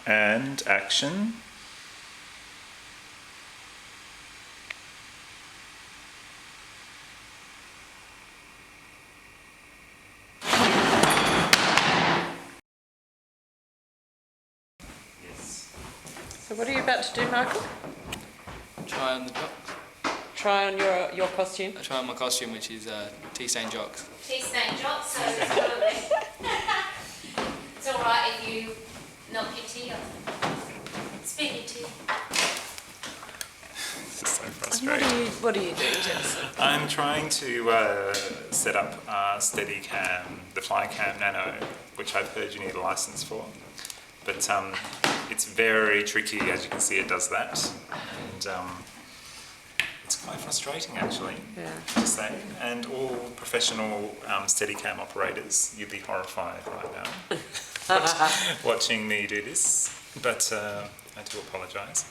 And action. Yes. So what are you about to do, Michael? Try on the jock. Try on your costume? Try on my costume, which is tea-stained jocks. Tea-stained jocks, so absolutely. It's alright if you knock your tea off. Spill your tea. This is so frustrating. What are you doing, Jensen? I'm trying to set up Steadicam, the Flycam Nano, which I've heard you need a license for. But it's very tricky, as you can see it does that. And it's quite frustrating actually, to say. And all professional Steadicam operators, you'd be horrified right now watching me do this. But I do apologise.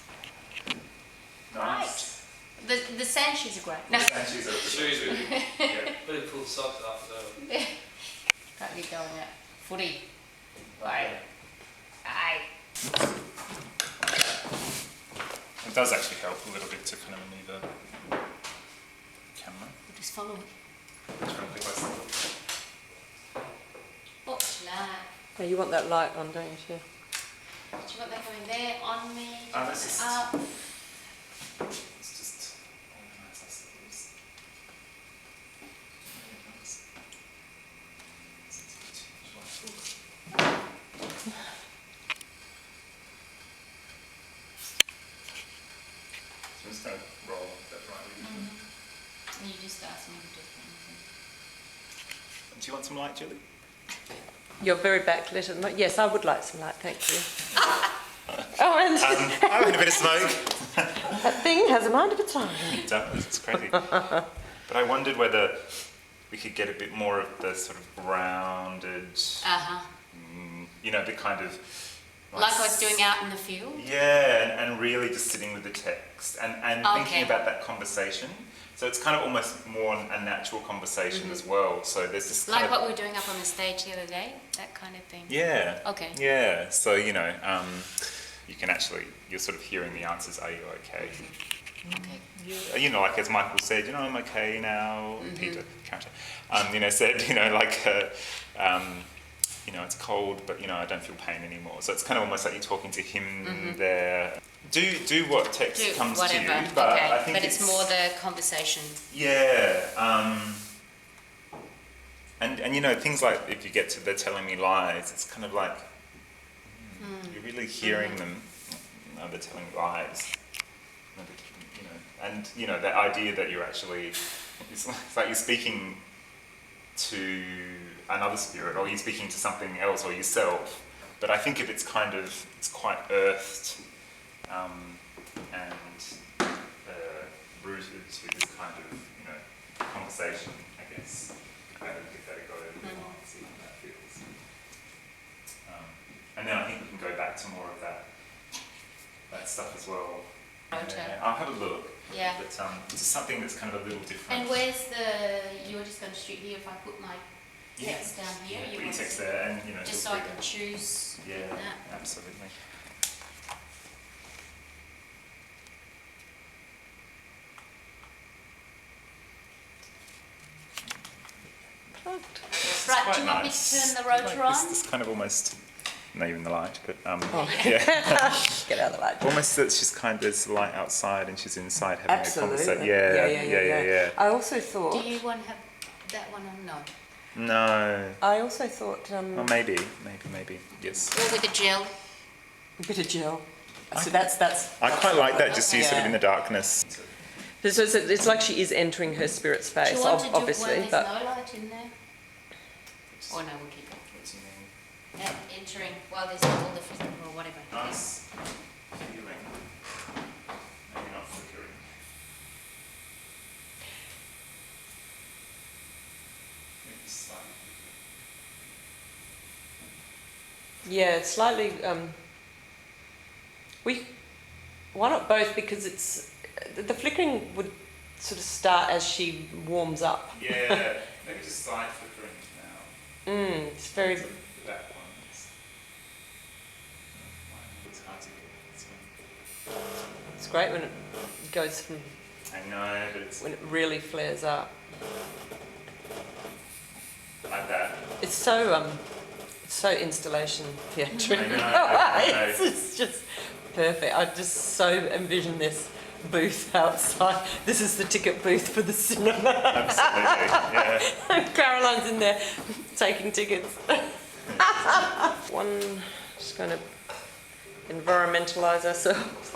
Nice. Right. The sand shoes are great. No. The sand shoes are Shoes with yeah. Really cool socks after. Can't be going at footy. Right. Aye. It does actually help a little bit to kind of maneuver the camera. We'll just follow it. Watch that. Yeah, you want that light on, don't you? Do you want that going there, on me, That's just, up? it's just organised, I suppose. So I'm just going to roll that right with you. And you just ask me to do things. Do you want some light, Julie? You're very backlit at the moment. Yes, I would like some light, thank you. Oh, and I want a bit of smoke. that thing has a mind of its own. It does, it's crazy. But I wondered whether we could get a bit more of the sort of rounded, you know, the kind of... Like I was doing out in the field? Yeah, and really just sitting with the text and thinking about that conversation. So it's kind of almost more a natural conversation as well. So there's this like what we were doing up on the stage the other day, that kind of thing. Yeah. Okay. Yeah. So you know, you can actually you're sort of hearing the answers. Are you okay? Okay. Yeah. You know, like as Michael said, you know, I'm okay now. Peter, character, you know, said, you know, like. You know, it's cold, but you know, I don't feel pain anymore. So it's kind of almost like you're talking to him there. Do what text comes whatever. to you, but okay. I think it's more the conversation. Yeah, and you know, things like if you get to they're telling me lies, it's kind of like you're really hearing them. No, they're telling lies. You know, and you know that idea that you're actually it's like you're speaking to another spirit, or you're speaking to something else, or yourself. But I think if it's kind of, it's quite earthed and rooted with this kind of, you know, conversation, I guess. I would give that a go over the line, see how that feels. And then I think we can go back to more of that stuff as well. Okay. I'll have a look. Yeah. But just something that's kind of a little different. And where's you were just going to shoot here if I put my text down here? Yeah, you put your want text to, there, and you know, just so I can choose that. Absolutely. Right, do you want me to turn the rotor on? This kind of almost, not even the light, but Get out of the light. almost that she's kind of there's light outside and she's inside having a conversation. Absolutely. Yeah. I also thought... Do you want to have that one on? No. No. I also thought... Well, maybe, yes. Or with a gel? A bit of gel. So that's I quite like that, just you sort of in the darkness. So it's like she is entering her spirit space, Do you want to do obviously. one with no light in there? Or no, we'll keep it. What do you mean? And entering, well, there's all the physical or whatever. Nice feeling. Maybe not flickering. Maybe slightly. Yeah, it's slightly... why not both? Because it's... The flickering would sort of start as she warms up. Yeah, maybe just side flickering now. It's very... The back one is... great when it goes from, I know, but it's when it really flares up. like that. It's so installation theatric. I know. It's just perfect. I just so envision this booth outside. This is the ticket booth for the cinema. Absolutely, yeah. Caroline's in there taking tickets. Just going to environmentalise ourselves.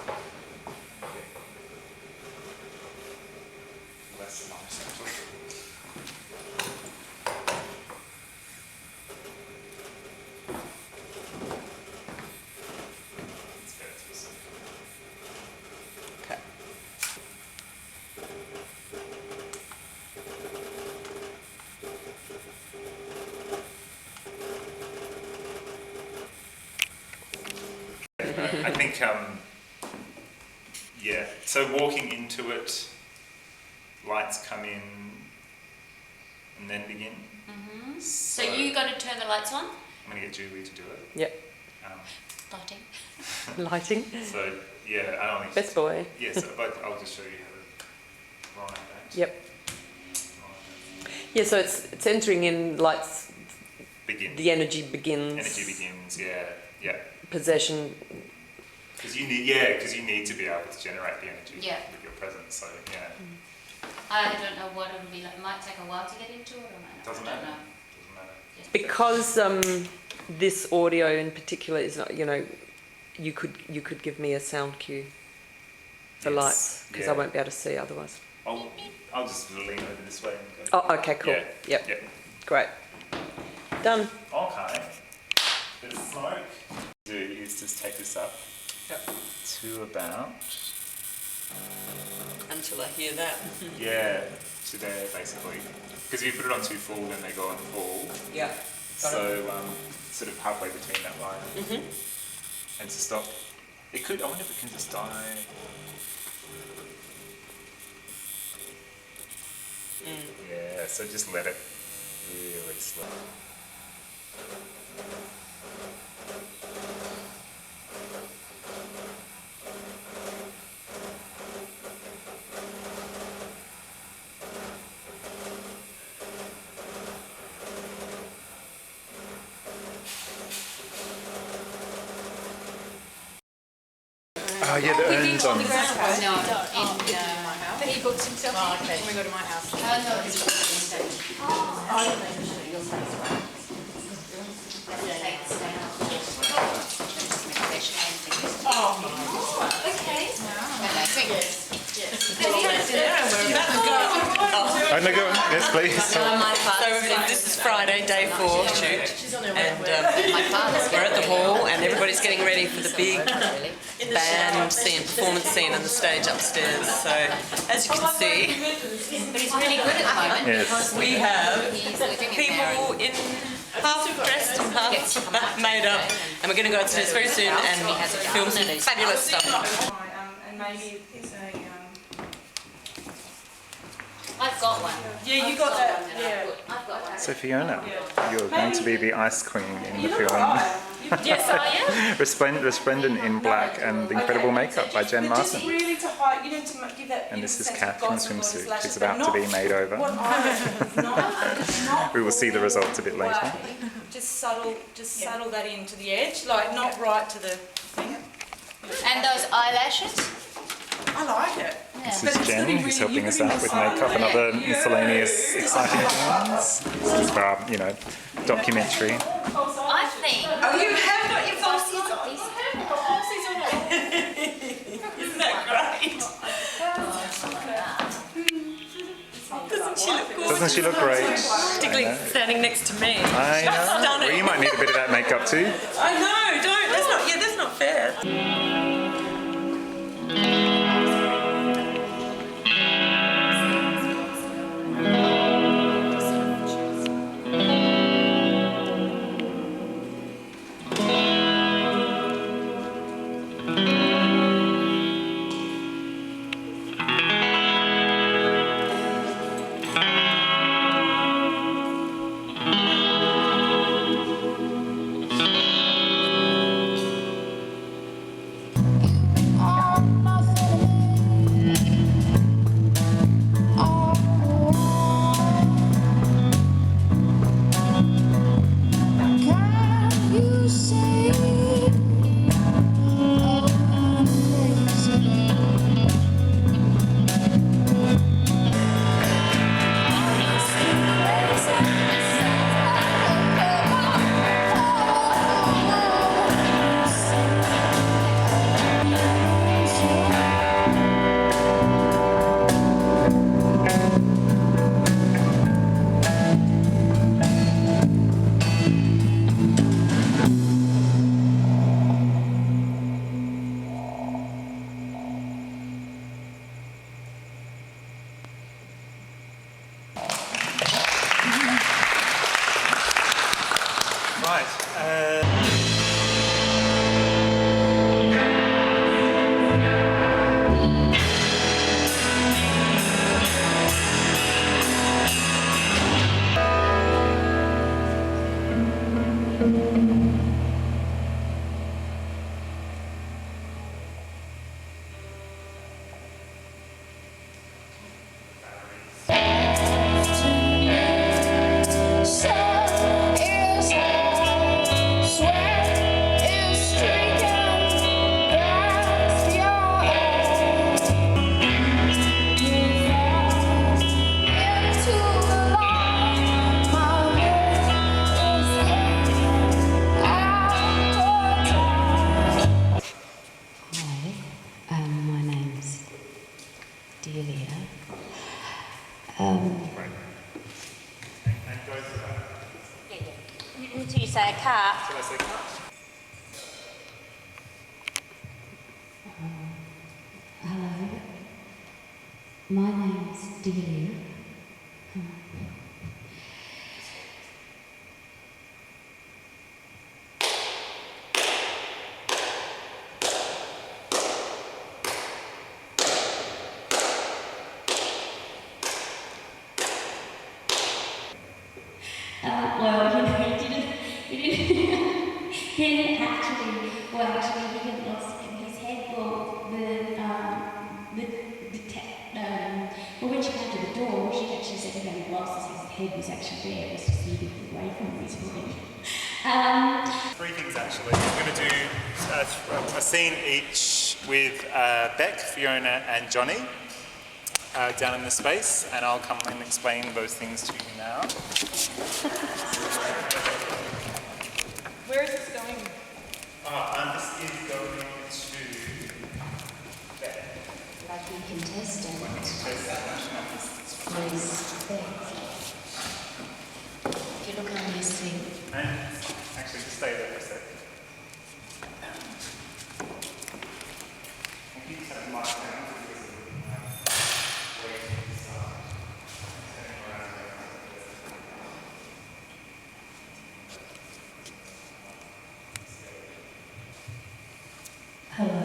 Less nice, actually. It's better to see. Okay. I think, yeah, so walking into it, lights come in and then begin. Mm-hmm. So you got to turn the lights on? I'm going to get Julie to do it. Yep. Lighting. Lighting. So, yeah, I don't think... Best boy. Yes, but I'll just show you how to run that. Yep. Yeah, so it's entering in lights. Begin. The energy begins. Energy begins, yeah. Possession. Because you need to be able to generate the energy with your presence. So yeah. I don't know what it will be like. It might take a while to get into it, or might not. Doesn't I don't matter. know. Doesn't matter. Because this audio in particular is not, you could give me a sound cue for Yes, lights because I won't be able to see otherwise. I'll just lean over this way and go. Oh, okay, cool. Yeah. Yep. Great. Done. Okay. The smoke do is just take this up to about Until I hear that. to there basically. Because if you put it on too full, then they go on full. Yeah. So sort of halfway between that line. And to stop. It could. I wonder if it can just die. Yeah. So just let it really slow. Oh yeah, the urn's on. No, in But he books himself. Oh, okay. When we go to my house. no, it's not in stage. I don't make sure your face right. Take the stain off. Okay. Oh no, go on. Yes, please. So this is Friday, day 4 shoot, and we're at the hall, and everybody's getting ready for the big band scene, performance scene on the stage upstairs. So as you can see, But he's really good at the moment. Yes. we have He's living in people in half dressed and half made up, and we're going to go upstairs very soon and film some fabulous stuff. And maybe it's a. I've got one. Yeah, you got that. Yeah. I've got one. So Fiona, you're going to be the ice queen in the film. Yes, I am. Resplendent in black and incredible makeup by Jen But just Martin. really to hide, you know, to give that. And this is sense of Kath from God's and Swimsuit. God's She's lashes, about to be made over. What I reckon is not We will see the results a bit later. fluffy, just subtle that into the edge, like not right to the thing. And those eyelashes? I like it. This But is it's Jen, gonna be who's really- helping you us can out with decide. makeup and other miscellaneous exciting things. This is for our, documentary. I think. Oh, you have got your falsies on. These Isn't that great? Doesn't she look good? Doesn't she look great? Particularly standing next to me. I know. Stunning. Well, you might need a bit of that makeup too. I know, don't. That's not fair. My name's Delia. Well, he didn't actually, he got lost in his head. Well, when she came to the door, she actually said he got lost. His head was actually there. It was just moving away from his body. Three things actually. We're going to do a scene each with Beck, Fiona and Johnny down in the space, and I'll come and explain those things to you now. Where is this going? This is going to Beck. Like the contestant. Please, if you look on this thing. And actually, just stay there for a sec. If you just have the mic down. Hello.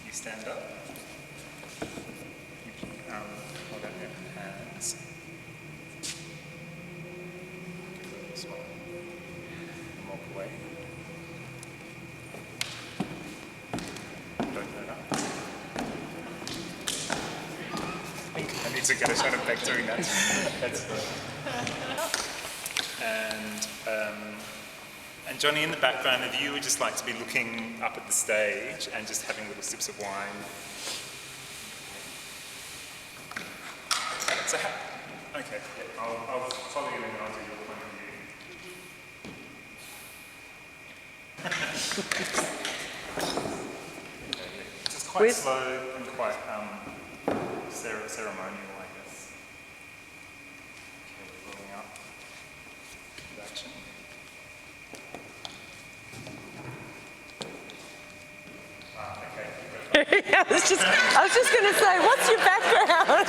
You stand up. You hold out your hands. Give it this one. And walk away. Don't hurt up. I need to get a shot of Beck doing that. That's good. And Johnny, in the background, if you would just like to be looking up at the stage and just having little sips of wine. So, okay, yeah, I'll follow you and I'll do your point of view. It's quite slow and quite ceremonial, I guess. Okay, rolling up. Action. I was just going to say, what's your background?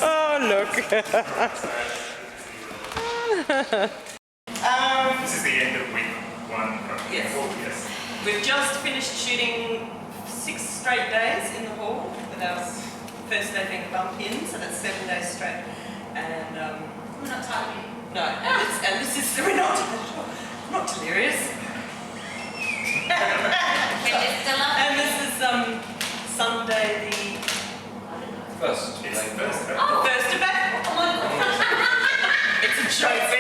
Oh, look. This is the end of week 1. Yes. We've just finished shooting 6 straight days in the hall, with our first day being a bump in, so that's 7 days straight. And We're not tired. no, and this is, we're not delirious. And this is Sunday the First. It's the first. first of April. It's a joke.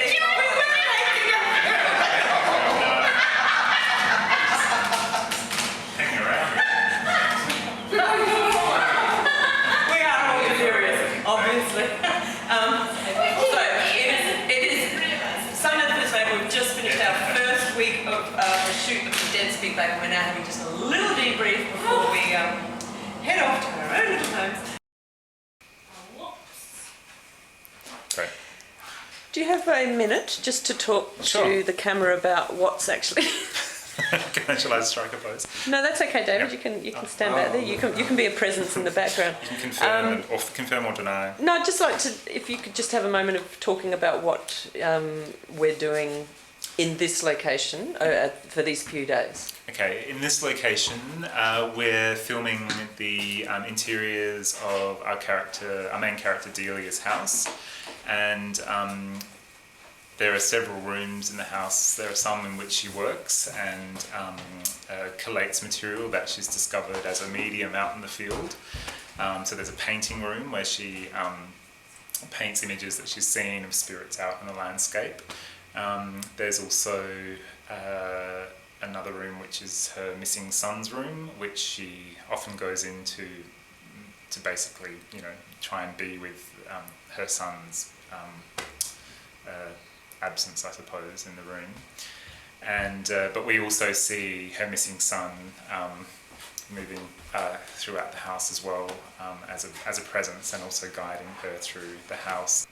Hanging around. We are all delirious, obviously. So it is Sunday the 1st of April. We've just finished our first week of the shoot of the Dead Speak Back. We're now having just a little debrief before we head off to our own little homes. Great. Do you have a minute just to talk to the camera about what's actually? Shall I strike a pose? No, that's okay, David. You can stand back there. You can be a presence in the background. You can confirm or deny. No, I'd just like to, if you could just have a moment of talking about what we're doing in this location for these few days. Okay, in this location, we're filming the interiors of our main character Delia's house, and there are several rooms in the house. There are some in which she works and collates material that she's discovered as a medium out in the field. So there's a painting room where she paints images that she's seen of spirits out in the landscape. There's also another room which is her missing son's room, which she often goes into to basically, try and be with her son's absence, I suppose, in the room. And but we also see her missing son moving throughout the house as well, as a presence, and also guiding her through the house.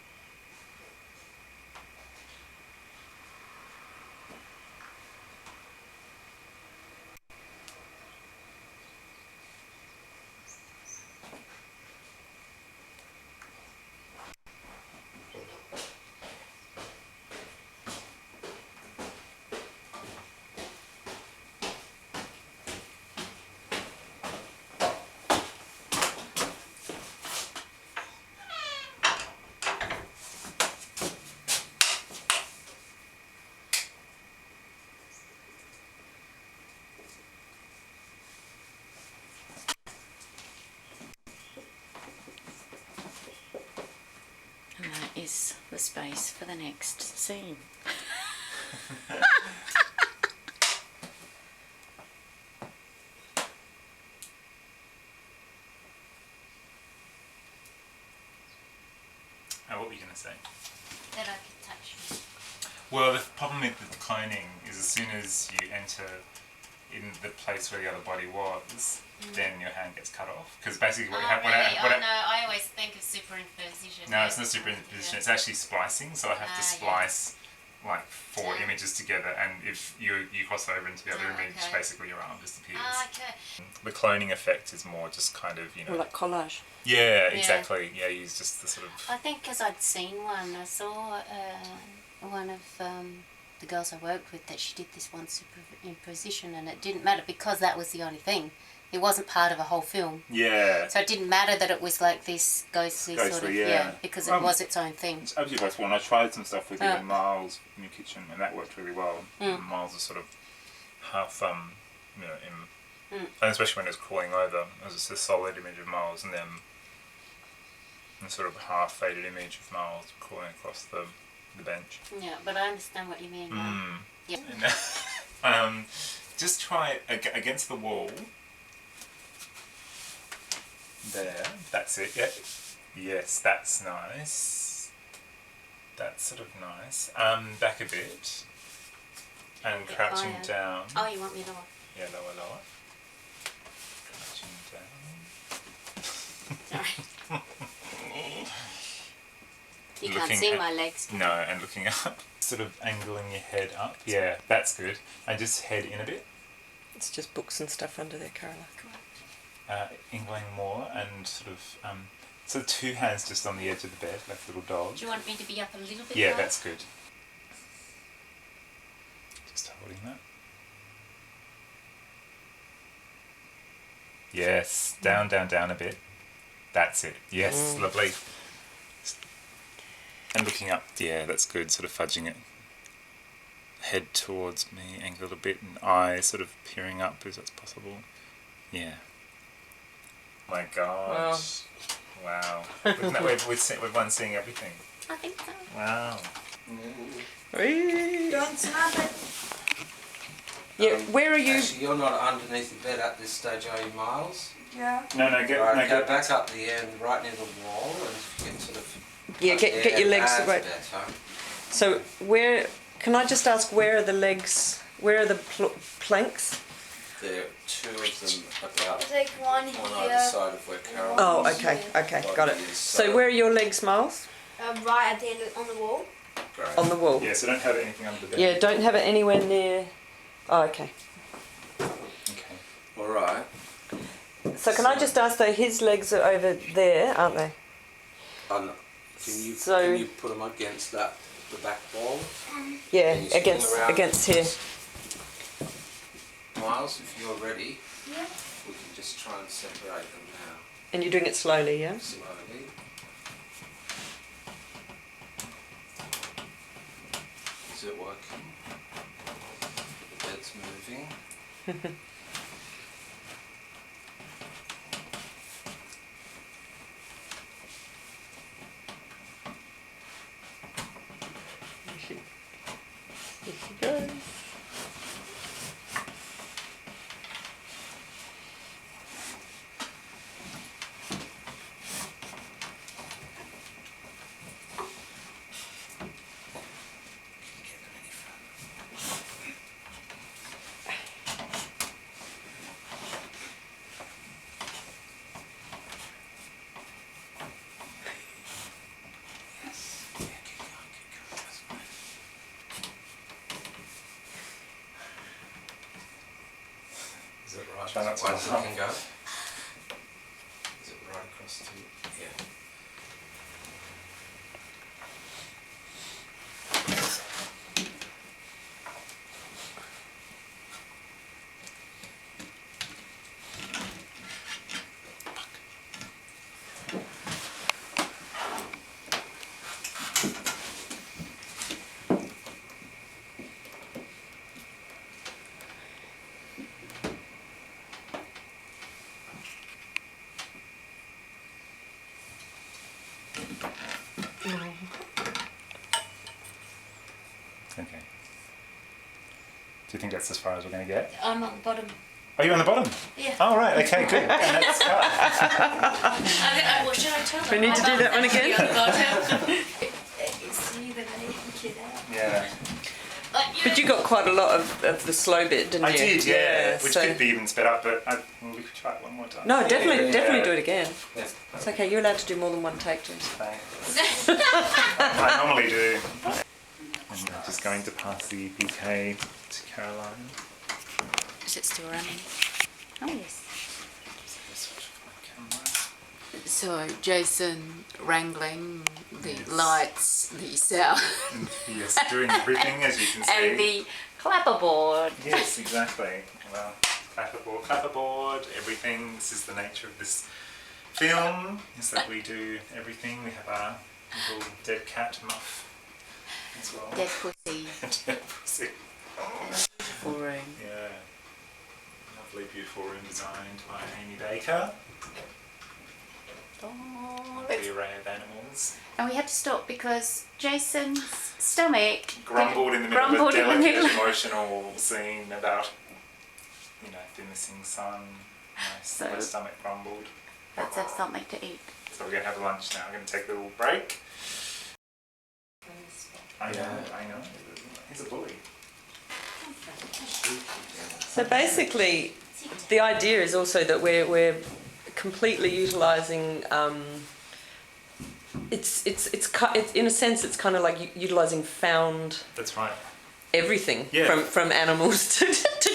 And that is the space for the next scene. What were you going to say? That I could touch me. Well, the problem with the cloning is as soon as you enter in the place where the other body was, then your hand gets cut off. Because basically No, I always think of superimposition. No, it's not superimposition, it's actually splicing. So I have to splice like 4 images together, and if you cross over into the other image, basically your arm disappears. Okay. The cloning effect is more just kind of, you know... Or like collage. Yeah, exactly. Yeah, use just the sort of... I think because I'd seen one, I saw one of the girls I worked with that she did this one superimposition, and it didn't matter because that was the only thing. It wasn't part of a whole film. Yeah. So it didn't matter that it was like this ghostly sort of, because it was its own thing. It's absolutely possible, and I tried some stuff with even Miles in the kitchen, and that worked really well. Miles was sort of half, you know, and especially when it was crawling over, it was just a solid image of Miles, and then a sort of half-faded image of Miles crawling across the bench. Yeah, but I understand what you mean now. Yeah. And, just try it against the wall. There, that's it. Yeah. Yes, that's nice. That's sort of nice. Back a bit. And crouching down. Oh, you want me lower? Yeah, lower. Crouching down. Sorry. You can't see my legs. No, and looking up. Sort of angling your head up. Yeah, that's good. And just head in a bit. It's just books and stuff under there, Carola. Ingling more and sort of... so 2 hands just on the edge of the bed, like a little dog. Do you want me to be up a little bit? Yeah, higher? that's good. Just holding that. Yes, down a bit. That's it. Yes, lovely. And looking up, yeah, that's good, sort of fudging it. Head towards me, angled a bit, and eyes sort of peering up as that's possible. Yeah. Oh my God. Wow. Isn't that we've one seeing everything? I think so. Wow. Don't snap it. Yeah, where are you? Actually, you're not underneath the bed at this stage, are you, Miles? Yeah. No, Go back up the end, right near the wall, and you can sort of... Yeah, get your legs away. So where? Can I just ask where are the legs? Where are the planks? There are 2 of them about Take one on here. either side of where Carol Oh, is. okay, got it. Is, So where are your legs, Miles? Right at the end on the wall. Great. On the wall. Yeah, so don't have anything under the bed. Yeah, don't have it anywhere near. Oh, okay. Okay. All right. So can I just ask though, his legs are over there, aren't they? Can you put them against the back wall? Yeah, Can you swing around? against here. Miles, if you're ready, Yeah. we can just try and separate them now. And you're doing it slowly, yeah? Slowly. Is it working? The bed's moving. Here she goes. try not to Once it laugh. can go. Is it right across to? Yeah. Okay. Do you think that's as far as we're going to get? I'm on the bottom. Are you on the bottom? Yeah. Oh, right, okay, good. And that's cut. Well, should I tell them? We need to do that one again? Yeah. But you got quite a lot of the slow bit, didn't you? I did, yeah. Which so- could be even sped up, but well, we could try it one more time. No, definitely, Yeah. definitely do it again. Yeah. It's okay. You're allowed to do more than one take, James. Thanks. I normally do. And I'm just going to pass the EPK to Caroline. Is it still running? Oh yes. So Jason wrangling the Yes. lights, the sound, Yes, doing everything as you can see. and the clapperboard. Yes, exactly. Well, clapperboard, everything. This is the nature of this film, is that we do everything. We have our little dead cat Muff as well. Dead pussy. Dead pussy. Beautiful room. Yeah. Lovely, beautiful room designed by Amy Baker. Oh, The array of animals. and we had to stop because Jason's stomach Grumbled in the middle of a grumbled in the delicate, middle. emotional scene about, the missing son. So- My stomach grumbled. Let's have something to eat. So we're going to have lunch now. We're going to take a little break. I know, Yeah. I know. He's a bully. So basically, the idea is also that we're completely utilising. It's in a sense it's kind of like utilising found That's right. everything Yeah. from animals to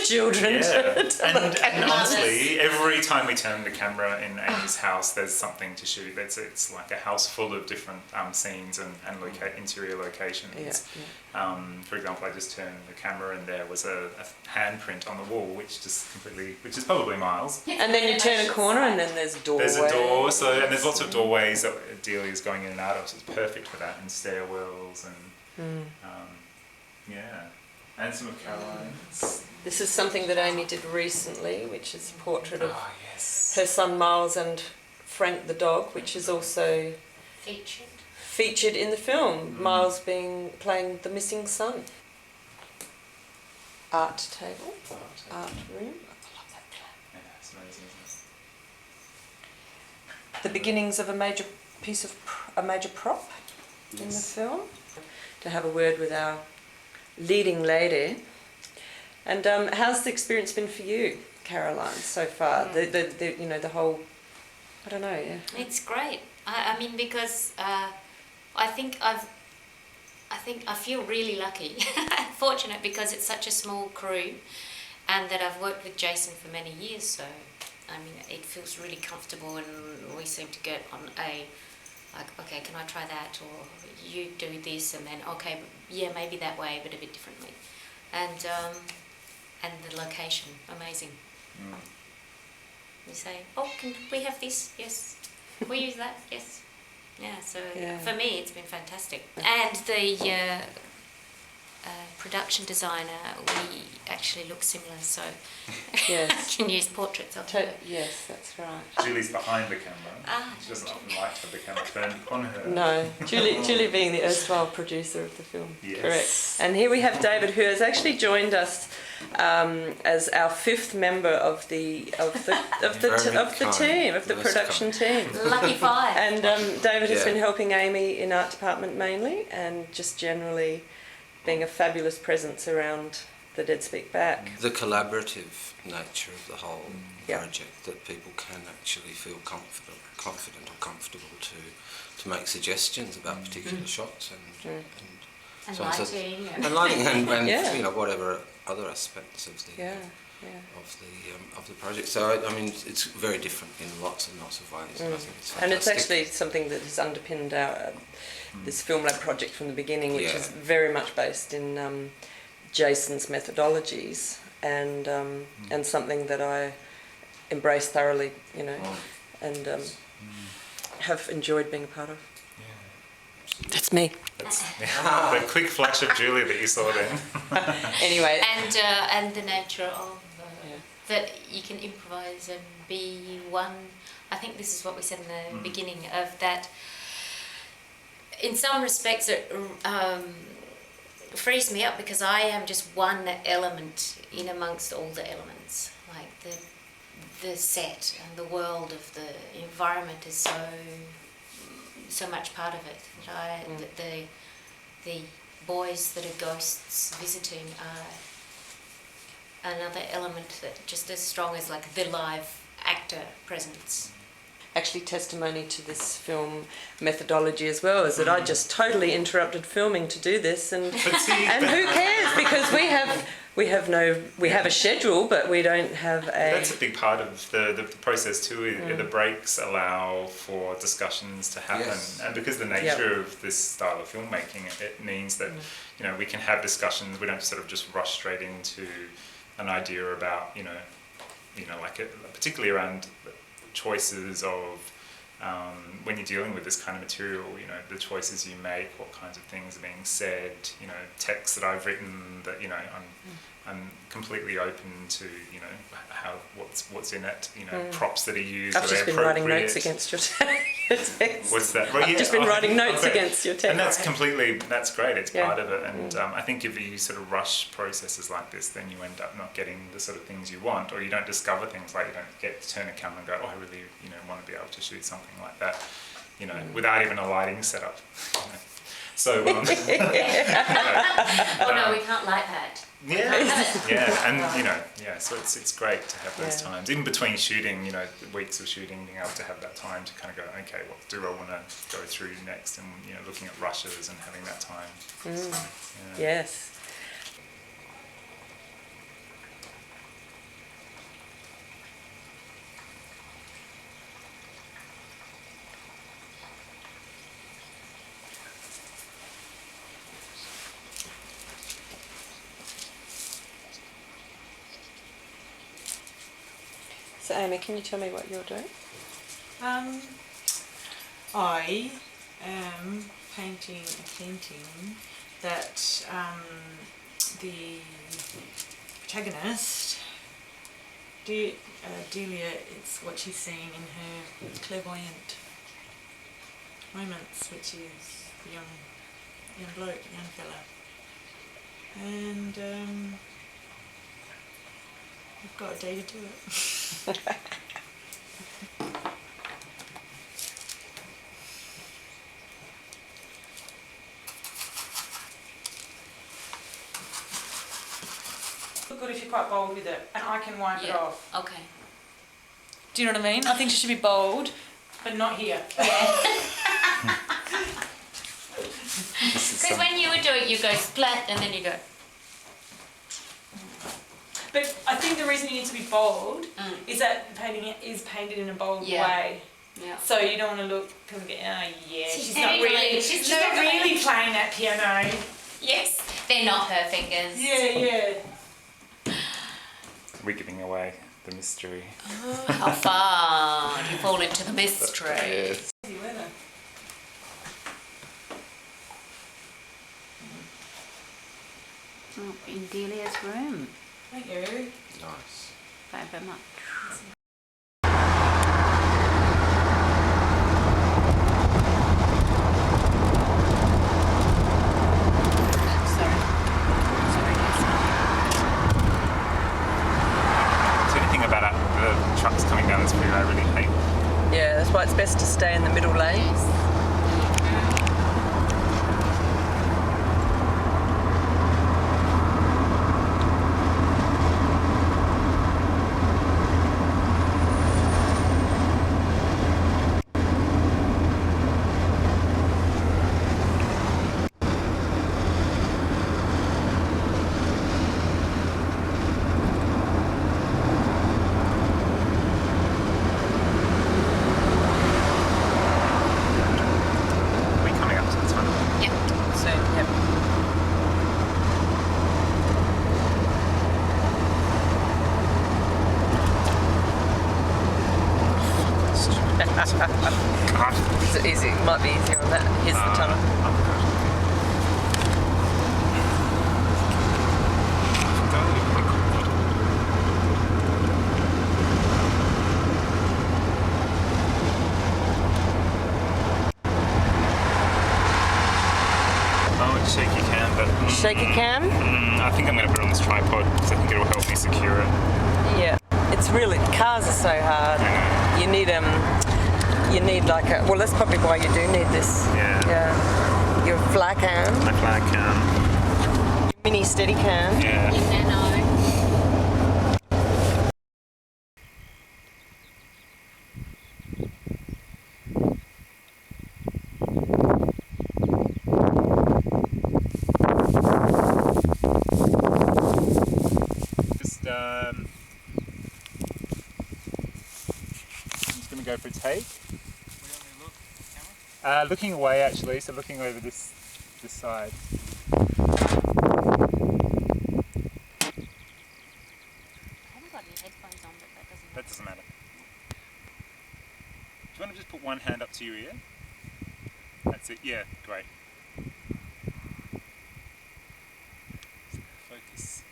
children. Yeah. to And honestly, every time we turn the camera in Amy's house, there's something to shoot. It's like a house full of different scenes and interior locations. Yeah, For example, I just turned the camera and there was a handprint on the wall, which is probably Miles. And then you turn a corner and then there's a doorway. There's a door, and there's lots of doorways that Delia's going in and out of, so it's perfect for that, and stairwells and and some of Caroline's. This is something that Amy did recently, which is a portrait of Oh yes. her son Miles and Frank the dog, which is also featured in the film. Miles playing the missing son. Art table, art room. I love that plan. Yeah, it's amazing, isn't it? The beginnings of a major prop in the film. To have a word with our leading lady. And how's the experience been for you, Caroline, so far? The whole, I don't know. Yeah. It's great. I mean, because I think I feel really lucky, fortunate, because it's such a small crew, and that I've worked with Jason for many years. So, I mean, it feels really comfortable, and we seem to get on like, okay, can I try that, or you do this, and then okay, yeah, maybe that way, but a bit differently, and the location, amazing. You say, oh, can we have this? Yes. Can we use that? Yes. Yeah, so for me it's been fantastic. And the production designer, we actually look similar, so Yes. I can use portraits of her. Yes, that's right. Julie's behind the camera. She doesn't often like to have the camera turned on her. No, Julie being the erstwhile producer of the film. Yes. Correct. And here we have David, who has actually joined us as our fifth member of the team, of the production team. Lucky five. And David has Yeah. been helping Amy in art department mainly, and just generally being a fabulous presence around the Dead Speak Back. The collaborative nature of the whole Yeah. project, that people can actually feel confident or comfortable to make suggestions about particular shots and And so on. lighting. And lighting and Yeah. whatever other aspects of the Yeah. of the project. So I mean, it's very different in lots and lots of ways. And I think it's fantastic. And it's actually something that has underpinned our this FilmLab project from the beginning, which is very much based in Jason's methodologies, and something that I embrace thoroughly, you know, and have enjoyed being a part of. That's me. That's the quick flash of Julie that you saw then. Anyway. And the nature of that you can improvise and be one. I think this is what we said in the beginning of that. In some respects, it frees me up because I am just one element in amongst all the elements. Like the set and the world of the environment is so much part of it. That the boys that are ghosts visiting are another element that just as strong as like the live actor presence. Actually, testimony to this film methodology as well is that I just totally interrupted filming to do this, and who cares, because we have a schedule, but we don't have a. That's a big part of the process too. The breaks allow for discussions to happen, and because the nature of this style of filmmaking, it means that you know we can have discussions. We don't sort of just rush straight into an idea about like particularly around choices of when you're dealing with this kind of material, you know, the choices you make, what kinds of things are being said, you know, texts that I've written that, you know, I'm completely open to, you know, how what's in it, you know, props that are used. I've just been writing notes against your text. What's that? Well, I've just been writing notes against your text. And that's great, it's part of it. And I think if you sort of rush processes like this, then you end up not getting the sort of things you want, or you don't discover things, like you don't get to turn a camera and go, oh, I really, you know, want to be able to shoot something like that, you know, without even a lighting setup. You know. So, oh no, we can't like that. And you know, so it's great to have those times, even between shooting, you know, weeks of shooting, being able to have that time to kind of go, okay, what do I want to go through next, and you know, looking at rushes and having that time. So, Yes. So Amy, can you tell me what you're doing? I am painting a painting that the protagonist, Delia, it's what she's seeing in her clairvoyant moments, which is the young bloke, young fella. And I've got a day to do it. Look good if you're quite bold with it, and I can wipe it off. Okay. Do you know what I mean? I think she should be bold, but not here. Because when you were doing, you go splat, and then you go. But I think the reason you need to be bold is that painting it is painted in a bold way. Yeah. So you don't want to look and go, she's not really playing that piano. Yes, they're not her fingers. Yeah. we're giving away the mystery. Oh, how far you fall into the mystery. Yes. Oh, in Delia's room. Thank you. Nice. Very much. The trucks coming down this freeway I really hate. Yeah, that's why it's best to stay in the middle lane. Yes. it easy? It might be easier on that. Here's the tunnel. Shaky cam, but Shaky cam? I think I'm going to put it on this tripod because I think it'll help me secure it. Yeah, it's really, cars are so hard. You need like a, well, that's probably why you do need this. Yeah. Your flat cam. My flat cam. Mini steady cam. Yeah. Nano. I'm just going to go for a take. Looking away actually, so looking over this side. I haven't got any headphones on, but that doesn't matter. Do you want to just put one hand up to your ear? That's it, yeah, great. Focus.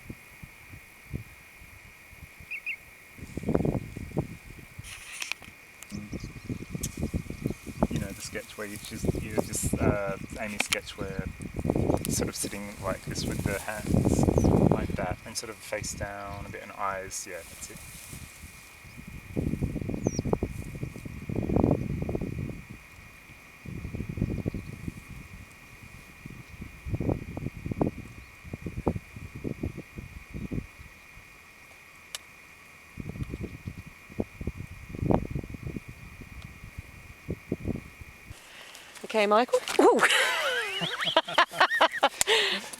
You know the sketch where you're just Amy's sketch where sort of sitting like this with the hands like that and sort of face down a bit and eyes, yeah, that's it. Okay, Michael. Ooh.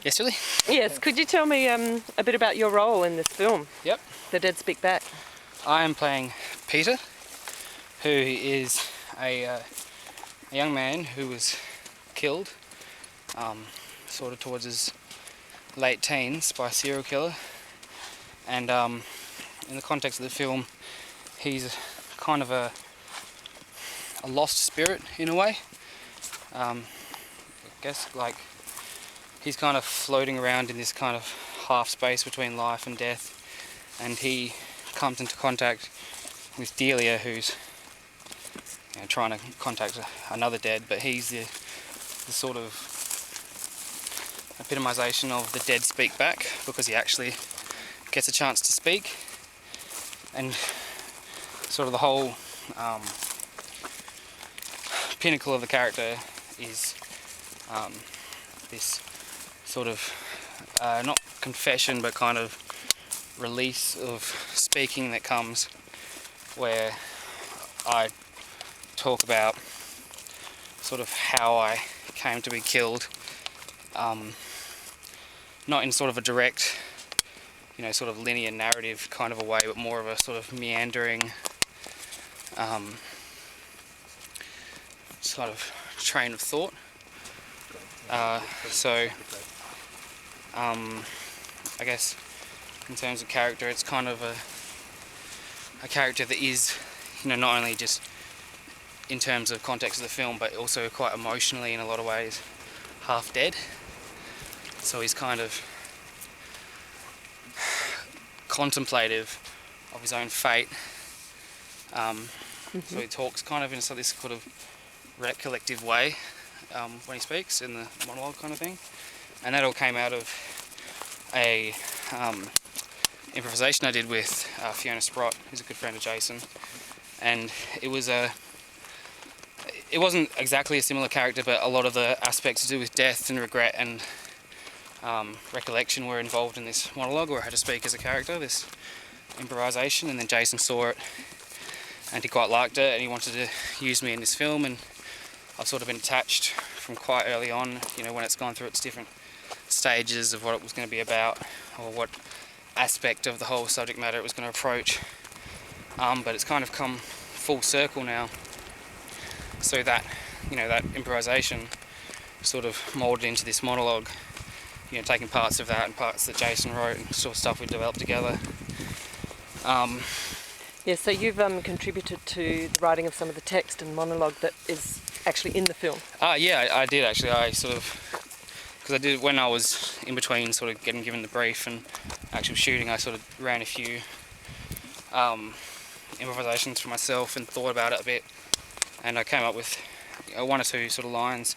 Yes, Julie? Yes, could you tell me a bit about your role in this film? Yep. The Dead Speak Back. I am playing Peter, who is a young man who was killed sort of towards his late teens by a serial killer. And in the context of the film, he's kind of a lost spirit in a way. I guess like he's kind of floating around in this kind of half space between life and death, and he comes into contact with Delia, who's trying to contact another dead, but he's the sort of epitomization of the dead speak back, because he actually gets a chance to speak. And sort of the whole pinnacle of the character is this sort of not confession but kind of release of speaking that comes where I talk about sort of how I came to be killed, not in sort of a direct sort of linear narrative kind of a way, but more of a sort of meandering sort of train of thought. I guess in terms of character, it's kind of a character that is, not only just in terms of context of the film, but also quite emotionally in a lot of ways half dead. So he's kind of contemplative of his own fate. So he talks kind of in this sort of recollective way when he speaks in the monologue kind of thing. And that all came out of a improvisation I did with Fiona Sprott, who's a good friend of Jason. And it wasn't exactly a similar character, but a lot of the aspects to do with death and regret and recollection were involved in this monologue, where I had to speak as a character, this improvisation. And then Jason saw it and he quite liked it, and he wanted to use me in this film, and I've sort of been attached from quite early on, when it's gone through its different stages of what it was going to be about, or what aspect of the whole subject matter it was going to approach. But it's kind of come full circle now, so that that improvisation sort of moulded into this monologue, taking parts of that and parts that Jason wrote and sort of stuff we developed together. Yeah, so you've contributed to the writing of some of the text and monologue that is actually in the film? Yeah, I did actually. I sort of, because I did when I was in between sort of getting given the brief and actual shooting, I sort of ran a few improvisations for myself and thought about it a bit, and I came up with one or two sort of lines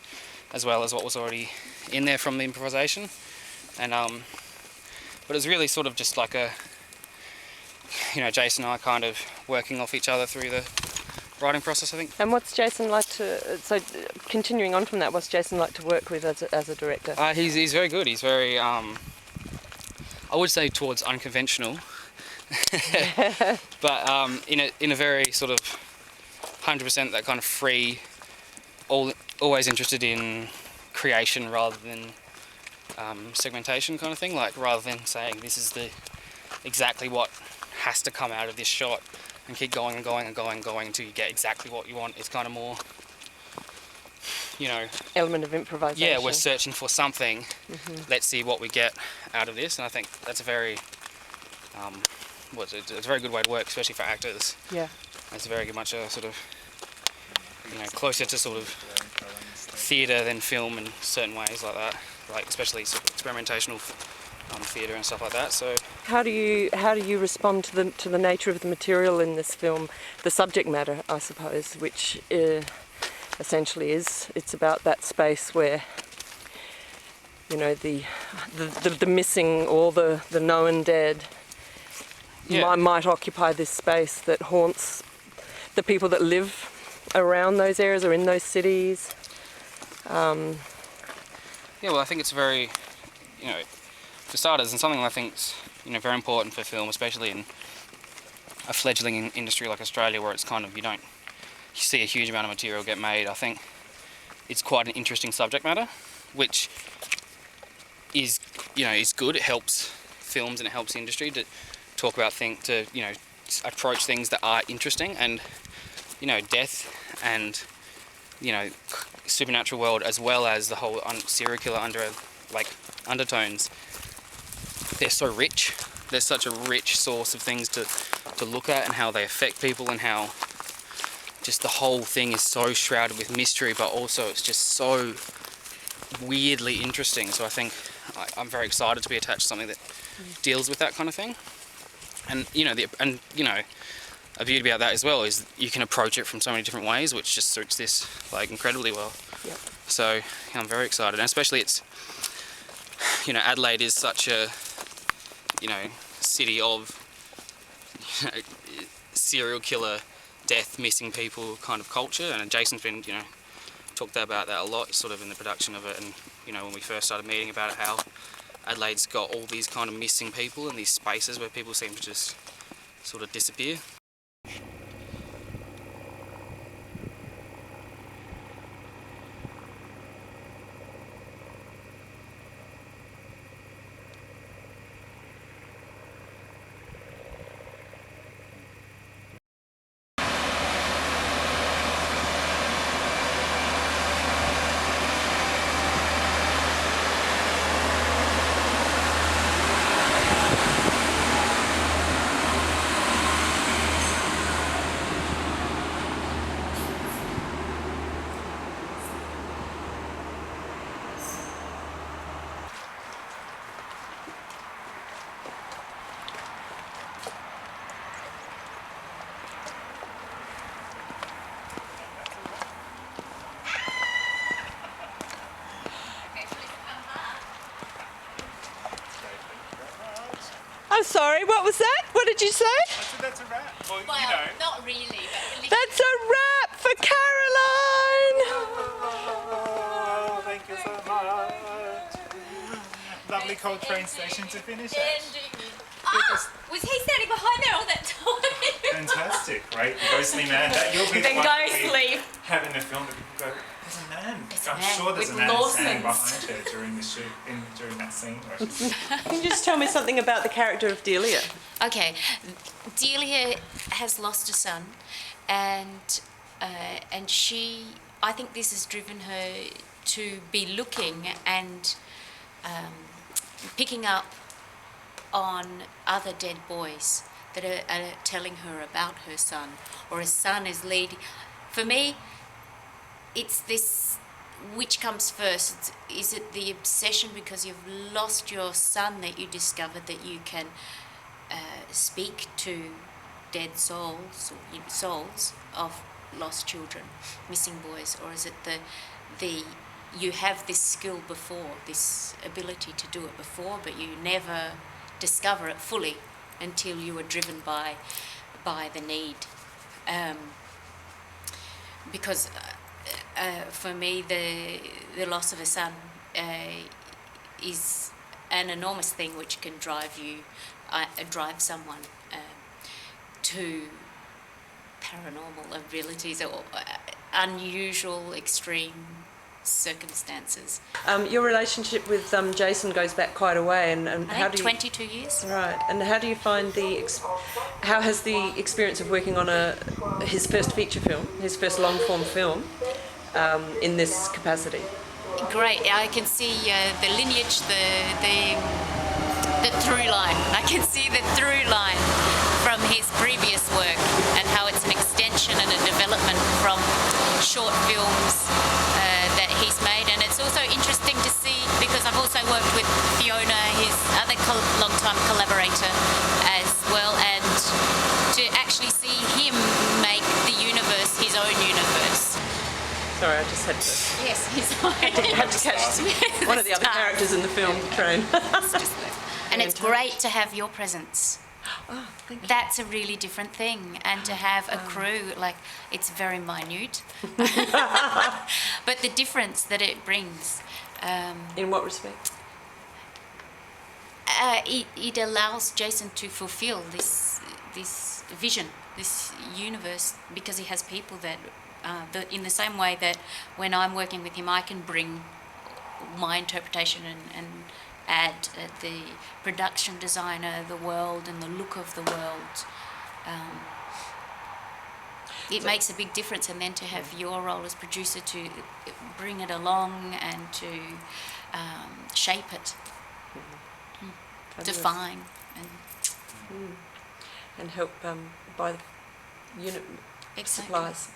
as well as what was already in there from the improvisation. And but it was really sort of just like a, Jason and I kind of working off each other through the writing process, I think. And what's Jason like to, so continuing on from that, what's Jason like to work with as a director? He's very good. He's very, I would say towards unconventional, but in a very sort of 100% that kind of free, always interested in creation rather than segmentation kind of thing, like rather than saying this is exactly what has to come out of this shot and keep going and going and going and going until you get exactly what you want. It's kind of more, element of improvisation. Yeah, we're searching for something. Let's see what we get out of this, and I think that's a very it's a very good way to work, especially for actors. Yeah, it's very much a sort of closer to sort of theatre than film in certain ways like that, like especially sort of experimentational theatre and stuff like that. So how do you respond to the nature of the material in this film, the subject matter, I suppose, which essentially it's about that space where the missing or the known dead might occupy this space that haunts the people that live around those areas or in those cities. Well, I think it's very, for starters, and something I think's very important for film, especially in a fledgling industry like Australia, where it's kind of you see a huge amount of material get made. I think it's quite an interesting subject matter, which is is good. It helps films and it helps the industry to talk about things, to approach things that are interesting, and death and supernatural world, as well as the whole serial killer undertones. They're so rich. They're such a rich source of things to look at and how they affect people, and how just the whole thing is so shrouded with mystery, but also it's just so weirdly interesting. So I think I'm very excited to be attached to something that deals with that kind of thing. And a beauty about that as well is you can approach it from so many different ways, which just suits this incredibly well. Yep. So I'm very excited, and especially it's Adelaide is such a city of serial killer, death, missing people kind of culture, and Jason's been talked about that a lot sort of in the production of it, and when we first started meeting about it, how Adelaide's got all these kind of missing people and these spaces where people seem to just sort of disappear. I'm sorry, what was that? What did you say? I said that's a wrap. Well, not really, but That's a wrap for Caroline! Oh, thank you so much. Lovely cold train station to finish at. Was he standing behind there all that time? Fantastic, right? The ghostly man. That you'll be the The one ghostly. having the film that people go, there's a man. I'm man sure there's a with man lawsuits. standing behind her during the shoot, during that scene. Where she's Can you just tell me something about the character of Delia? Okay, Delia has lost a son, and I think this has driven her to be looking and picking up on other dead boys that are telling her about her son, or her son is leading. For me, it's this, which comes first? Is it the obsession because you've lost your son that you discovered that you can speak to dead souls, or souls of lost children, missing boys, or is it the you have this skill before, this ability to do it before, but you never discover it fully until you are driven by the need? Because for me, the loss of a son is an enormous thing which can drive someone to paranormal abilities or unusual, extreme circumstances. Your relationship with Jason goes back quite a way, and how do you... 22 years. Right, and how do you find how has the experience of working on his first feature film, his first long-form film, in this capacity? Great. I can see the lineage, the through line. I can see the through line from his previous work and how it's an extension and a development from short films that he's made. And it's also interesting to see, because I've also worked with Fiona, his other long-time collaborator as well, and to actually see him make the universe his own universe. Sorry, I just had to... Yes, his own. Had to catch one of the other characters in the film, Train. And it's great to have your presence. Oh, thank you. That's a really different thing, and to have a crew, like, it's very minute, but the difference that it brings. In what respect? It allows Jason to fulfill this vision, this universe, because he has people that, in the same way that when I'm working with him, I can bring my interpretation and add the production designer, the world and the look of the world. It makes a big difference, and then to have your role as producer to bring it along and to shape it, define, and help buy the unit supplies.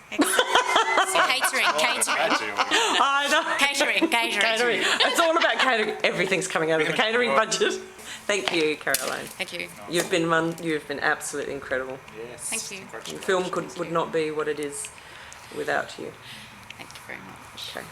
Catering. I know. Catering. It's all about catering. Everything's coming out of the catering budget. Thank you, Caroline. Thank you. You've been absolutely incredible. Yes. Thank you. The film would not be what it is without you. Thank you very much. Okay.